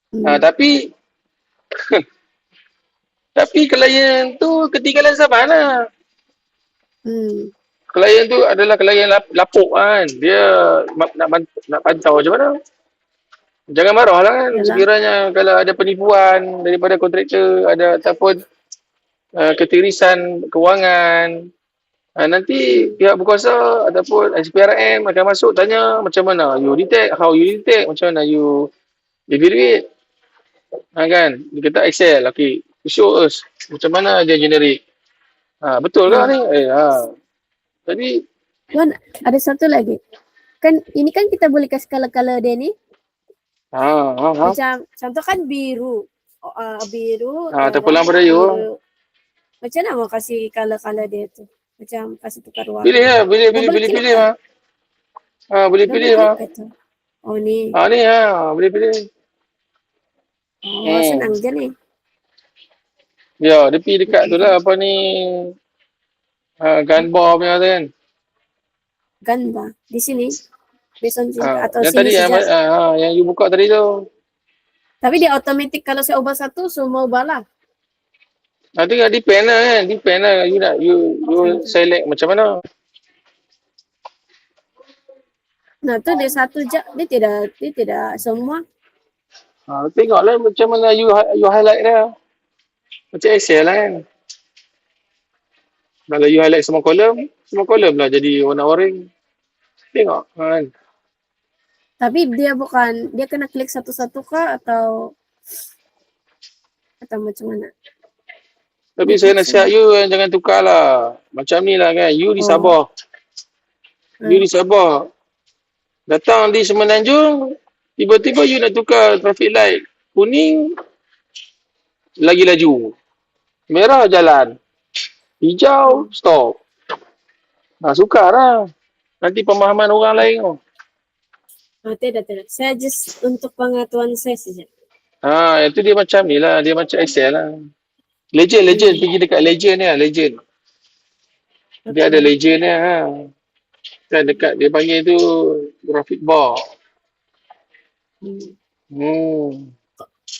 Hmm. Tapi tapi klien tu ketinggalan zaman lah. Hmm. Klien tu adalah klien lapuk kan. Dia nak pantau macam mana. Jangan marah lah kan Yalah. sekiranya kalau ada penipuan daripada kontraktor ada ataupun ketirisan kewangan. Nanti Hmm. pihak berkuasa ataupun SPRM akan masuk tanya macam mana you detect, how you detect, macam mana you evaluate. Kan? Dia kata Excel, okay. Show us macam mana dia generate. Betul ke Hmm. ni? Jadi, Wan, ada satu lagi. Kan ini kan kita boleh kasih color-color dia ni. ha, ha, ha. Macam contoh kan biru. Biru, Terpulang terang, pada you. biru. Macam mana mau kasih color-color dia tu? Macam kasih tukar Pilih warna. lah, Double boleh klik pilih kah? lah. Boleh Double pilih klik lah. kah tu? Oh ni. Ni boleh pilih. Oh senang Hmm. je ni. Ya, dia pergi dekat tu lah Okay. apa ni gunbar punya tu kan. Ganda. Di sini. Based on sini atau Yang sini tadi saja. yang you buka tadi tu. Tapi dia automatic kalau saya ubah satu, semua ubah lah. Nanti depend lah kan. Depend lah you nak you Macam tu. select macam mana. Nah tu dia satu je. Dia tidak semua. Tengoklah macam mana you highlight dia. Macam Excel lah kan. Kalau you highlight semua kolom lah jadi warna orange. Tengok kan. Tapi dia bukan, dia kena klik satu-satu kah atau macam mana? Tapi Dia saya klik nasihat semua. you jangan tukar lah. Macam ni lah kan. You di Oh. Sabah. You di Sabah. Datang di Semenanjung. Tiba-tiba you nak tukar traffic light. Kuning lagi laju. Merah jalan. Hijau stop. Sukar lah. Nanti pemahaman orang lain tu. Tidak. Saya just untuk pengetahuan saya saja. Itu dia macam ni lah. Dia macam Excel lah. Legend. Pergi dekat legend ni lah. Legend. Dia ada Okay. legend ni ha. Kan dekat dia panggil tu graphic bar. Hmm. Hmm.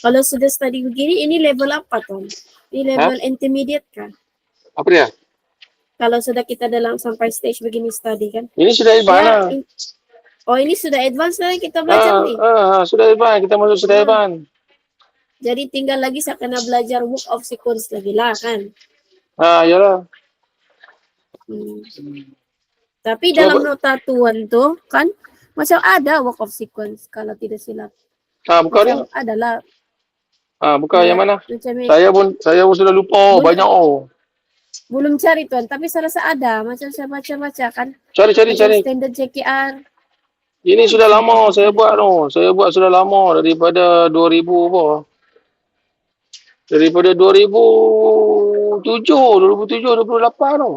Kalau sudah study begini, ini level apa tuan? Ini Ha? level intermediate kah? Apa dia? Kalau sudah kita dalam sampai stage begini study kan? Ini sudah advance Ya, lah. oh ini sudah advance lah kita belajar ni. Sudah advance. Kita masuk sudah advance. Jadi tinggal lagi saya kena belajar work of sequence lagi lah kan. Yalah. Hmm. Tapi So, dalam nota tuan tu kan macam ada work of sequence kalau tidak silap. buka dia. Macam adalah Buka yang mana? macam Saya pun sudah lupa. Banyak belum cari tuan, tapi saya rasa ada. Macam saya baca-baca kan. Cari. Macam standard JKR. Ini sudah lama Kita saya cari buat tu. Saya buat sudah lama daripada 2000 apa. Daripada 2007, 2008 tu.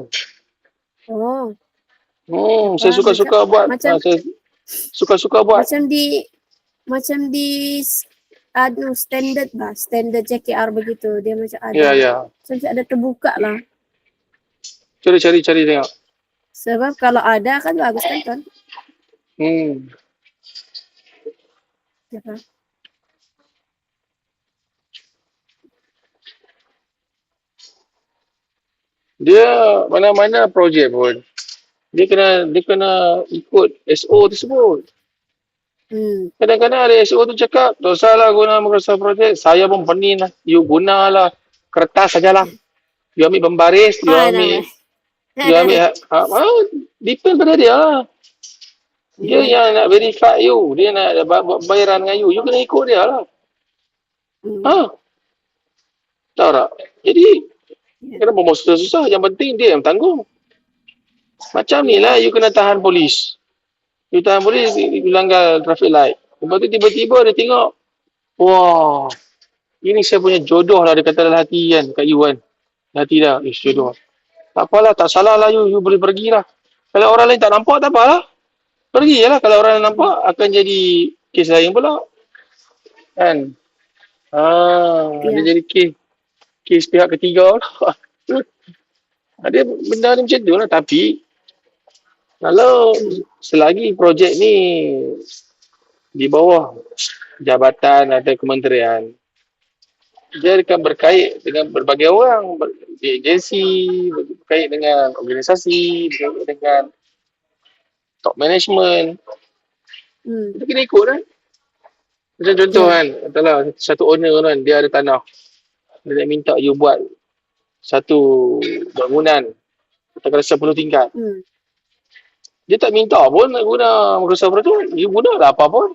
Oh, Saya apa suka-suka buat. macam Saya suka-suka buat. macam di standard bah, standard JKR begitu. Dia macam ada. Ya. Macam ada terbuka lah. Cari tengok. Sebab kalau ada kan bagus kan tuan. Hmm. Ya, kan? Dia mana-mana projek pun. Dia kena ikut SO tersebut. Kadang-kadang ada SO tu cakap, tak salah guna Microsoft Project. Saya pun pening lah. You gunalah kertas sajalah. You ambil pembaris, Nama. depend pada dia lah. Dia yang nak verify you. Dia nak buat bayaran dengan you. You kena ikut dia lah. Tahu tak? Jadi, kenapa mau susah-susah? Yang penting dia yang tanggung. Macam ni lah, you kena tahan polis. You tahan polis, you langgar traffic light. Lepas tu tiba-tiba dia tengok, wah, ini saya punya jodoh lah. Dia kata dalam hati kan, kat you kan. Hati dah, jodoh. Tak apalah, tak salah lah you boleh pergi lah. Kalau orang lain tak nampak, tak apalah. Pergi je lah. Kalau orang lain nampak, akan jadi kes lain pula. Kan? Dia jadi kes pihak ketiga lah. Dia benda ni macam tu lah. Tapi, kalau selagi projek ni di bawah jabatan atau kementerian, dia akan berkait dengan berbagai orang, agensi, berkait dengan organisasi, berkait dengan top management. Hmm. Kita kena ikut kan. Macam contoh Ya. kan, katalah satu owner kan, dia ada tanah. Dia nak minta you buat satu bangunan, katakanlah 10 tingkat. Hmm. Dia tak minta pun nak guna Microsoft Word tu, you guna lah apa pun.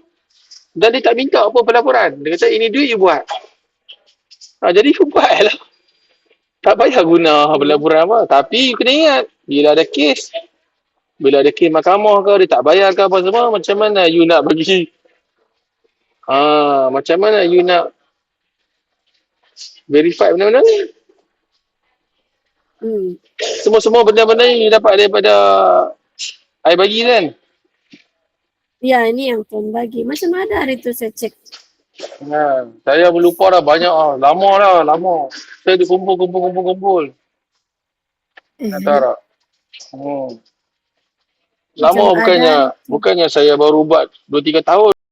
Dan dia tak minta apa pelaporan. Dia kata ini duit you buat. Jadi you buat lah. Tak payah guna pelaporan apa. Tapi you kena ingat, bila ada kes, bila ada kes mahkamah ke, dia tak bayar ke apa semua, macam mana you nak bagi, macam mana you nak verify benda-benda ni. Hmm. Semua-semua benda-benda ni you dapat daripada I bagi kan. Ya, ini yang Tom bagi. Macam ada hari tu saya cek. Saya lupa dah banyak lama. Saya kumpul. Tak tahu tak? Macam Lama ada hari tu. bukannya saya baru buat 2-3 tahun.